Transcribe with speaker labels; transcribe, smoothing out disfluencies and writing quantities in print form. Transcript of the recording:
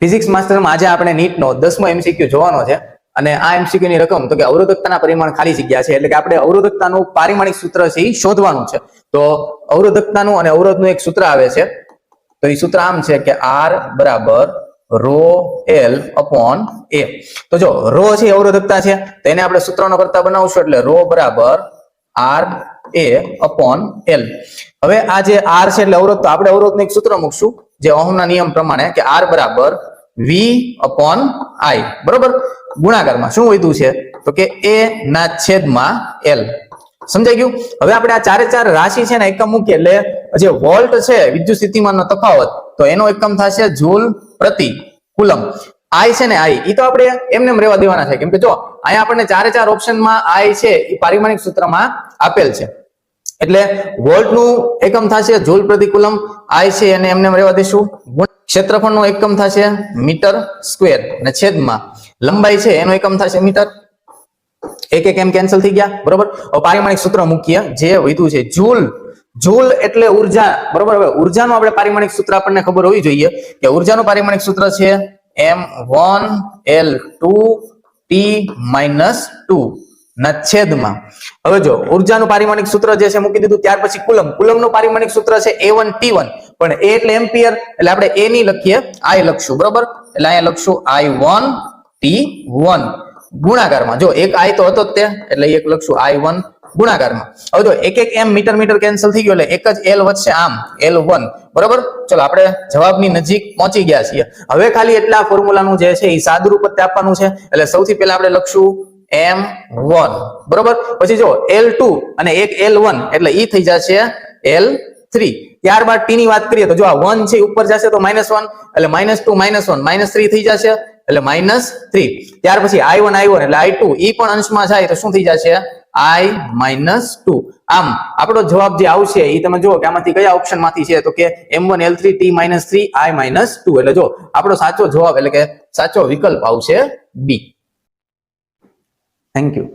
Speaker 1: Physics માસ્ટરમાં આજે આપણે નીટનો 10મો MCQ જોવાનો છે અને આ MCQ ની રકમ તો કે અવરોધકતાના પરિમાણ ખાલી જગ્યા છે એટલે કે આપણે અવરોધકતાનું પારિમાણિક સૂત્ર છે એ શોધવાનું છે। તો અવરોધકતાનું અને અવરોધનું એક સૂત્ર આવે છે તો એ સૂત્ર આમ છે કે R બરાબર રો L અપોન A। તો જો રો છે અવરોધકતા છે તો એને આપણે સૂત્રનો કરતા બનાવશું એટલે રો બરાબર R A અપોન L। હવે આ જે R છે એટલે અવરોધ, તો આપણે અવરોધનું એક સૂત્ર મૂકશું જે ઓહમના નિયમ પ્રમાણે કે R બરાબર V અપોન I બરોબર, ગુણાકારમાં શું વધ્યું છે તો કે A ના છેદમાં L। સમજાઈ ગયું? હવે આપણે આ ચારે ચાર રાશિ છે ને એકમ મૂકીએ એટલે જે વોલ્ટ છે વિદ્યુત સ્થિતિમાનનો તફાવત તો એનો એકમ થશે જૂલ પ્રતિ કુલમ। I છે ને I ઈ તો આપણે એમને રહેવા દેવાના છે કેમ કે જો અહીંયા આપણને ચારે ચાર ઓપ્શનમાં I છે એ પારિમાણિક સૂત્રમાં આપેલ છે એટલે વોલ્ટનું એકમ થશે જૂલ પ્રતિ કુલમ, I છે એને એમને રહેવા દેશું, ક્ષેત્રફળનો એકમ થશે મીટર સ્ક્વેર અને છેદમાં લંબાઈ છે એનો એકમ થશે મીટર। એક એક એમ કેન્સલ થઈ ગયા બરોબર। હવે પારિમાણિક સૂત્ર મૂકીએ જે વધ્યું છે જૂલ, જૂલ એટલે ઉર્જા બરોબર। હવે ઉર્જાનું આપણે પારિમાણિક સૂત્ર આપણને ખબર હોવી જોઈએ કે ઉર્જાનું પારિમાણિક સૂત્ર છે M1L2T-2 ના છેદમાં, હવે જો ઉર્જાનું પારિમાણિક સૂત્ર જે છે મૂકી દીધું, ત્યાર પછી કુલમ, કુલમનું પારિમાણિક સૂત્ર છે A1T1 પણ A એટલે એમ્પિયર એટલે આપણે A ની લખીએ I લખશું બરોબર, એટલે અહીંયા લખશું I1T1 ગુણાકારમાં, જો એક I તો હતો જ તે એટલે એક લખશું I1 ગુણાકારમાં। હવે જો એક એક એમ મીટર મીટર કેન્સલ થઈ ગયો એટલે એક જ L વધશે આમ L1 બરોબર। ચલો આપણે જવાબની નજીક પહોંચી ગયા છીએ। હવે ખાલી એટલા ફોર્મ્યુલાનું જે છે એ સાદુરૂપ જ આપવાનું છે એટલે સૌથી પહેલા આપણે લખશું M1 બરોબર, પછી જો L2 અને એક L1 એટલે ઈ થઈ જશે L3। ત્યારબાદ T ની વાત કરીએ તો જો આ 1 છે ઉપર જશે તો -1 એટલે -2 -1 -3 થઈ જશે એટલે -3। ત્યાર પછી I1 એટલે I2 ઈ પણ અંશમાં જાય તો શું થઈ જશે I-2। આમ આપણો જવાબ જે આવશે એ તમે જુઓ કે આમાંથી કયા ઓપ્શન માંથી છે તો કે M1 L3 T-3 I-2 એટલે જો આપણો સાચો જવાબ એટલે કે સાચો વિકલ્પ આવશે B। Thank you.